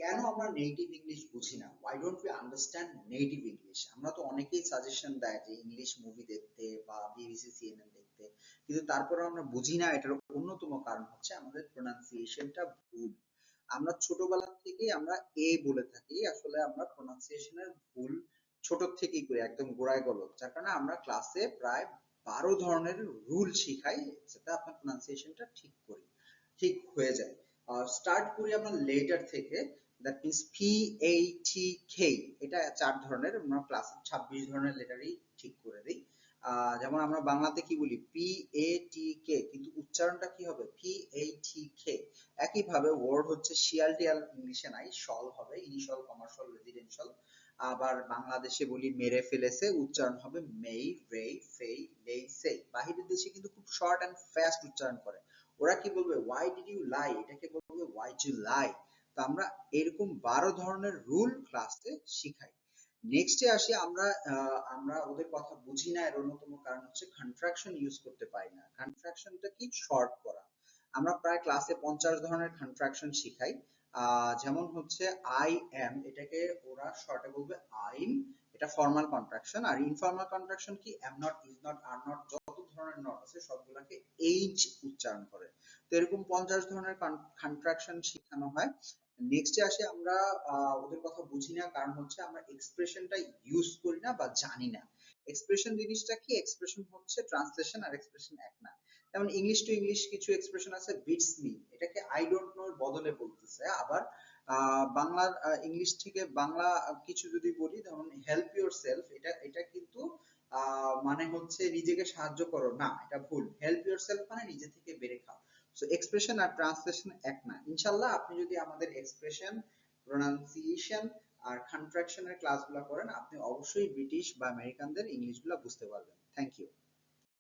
কেন আমরা native English বুঝি না? Why don't we understand native English? আমরা তো অনেকেই সাজেশন দেয় যে ইংলিশ মুভি দেখতে বা বিবিসি সিএনএন দেখতে, কিন্তু তারপরে আমরা বুঝি না। এটার অন্যতম কারণ হচ্ছে আমাদের প্রোনাউন্সিয়েশনটা ভুল। আমরা ছোটবেলা থেকেই আমরা এ বলে থাকি, আসলে আমরা প্রোনাউন্সিয়েশনের ভুল ছোট থেকেই করি, একদম গোড়ায় গলদ, যার কারণে আমরা ক্লাসে প্রায় 12 ধরনের রুল শিখাই, যাতে আপনার প্রোনাউন্সিয়েশনটা ঠিক হয়ে যায়। স্টার্ট করি আমরা লেটার থেকে, দ্যাট মিনস PATK। এটা 4 ধরনের, আমরা ক্লাসে 26 ধরনের লেটারই ঠিক করে দিই। যেমন আমরা বাংলাতে কি বলি PATK, কিন্তু উচ্চারণটা কি হবে PATK। একইভাবে ওয়ার্ড হচ্ছে শিয়াল টিয়াল ইংলিশে নাই, শল হবে, ইনিশিয়াল কমার্শিয়াল রেসিডেন্সিয়াল। আবার বাংলাদেশে বলি মেরে ফেলেছে, উচ্চারণ হবে মেই রে ফেই লেই সেই। বাহিরের দেশে কিন্তু খুব শর্ট এন্ড ফাস্ট উচ্চারণ করে, ওরা কি বলবে ওয়াই ডিড ইউ লাই, এটাকে বলবে ওয়াই ডু লাই। তো আমরা এরকম 12 ধরনের রুল ক্লাসে শিখাই। নেক্সটে আসি আমরা, আমরা ওদের কথা বুঝি না, এর অন্যতম কারণ হচ্ছে কন্ট্রাকশন ইউজ করতে পারি না। কন্ট্রাকশনটা কি? শর্ট করা। আমরা প্রায় ক্লাসে 50 ধরনের কন্ট্রাকশন শিখাই। যেমন হচ্ছে আই এম, এটাকে ওরা শর্টে বলবে আইম, এটা ফর্মাল কন্ট্রাকশন। আর ইনফর্মাল কন্ট্রাকশন কি? Am not, is not, are not, যত ধরনের নট আছে সবগুলাকে এইচ উচ্চারণ করে। তো এরকম 50 ধরনের কন্ট্রাকশন শেখানো হয়। নেক্সটে আসি আমরা, ওদের কথা বুঝি না কারণ হচ্ছে আমরা এক্সপ্রেশনটা ইউজ করি না বা জানি না। এক্সপ্রেশন জিনিসটা কি? এক্সপ্রেশন হচ্ছে ট্রান্সলেশন আর এক্সপ্রেশন এক না। যেমন ইংলিশ টু ইংলিশ কিছু এক্সপ্রেশন আছে, বিটস মি, এটাকে আই ডোন্ট নো এর বদলে বলতেছে। আবার বাংলার ইংলিশ থেকে বাংলা কিছু যদি বলি, যেমন হেল্প ইউর সেলফ, এটা এটা কিন্তু মানে হচ্ছে নিজেকে সাহায্য করো না, এটা ভুল। হেল্প ইউর সেলফ মানে নিজে থেকে বেড়ে খাও। সো এক্সপ্রেশন আর ট্রান্সলেশন এক না। ইনশাল্লাহ আপনি যদি আমাদের এক্সপ্রেশন, প্রোনাউন্সিয়েশন আর কন্ট্রাকশনের ক্লাসগুলো করেন, আপনি অবশ্যই ব্রিটিশ বা আমেরিকানদের ইংলিশগুলো বুঝতে পারবেন। Thank you.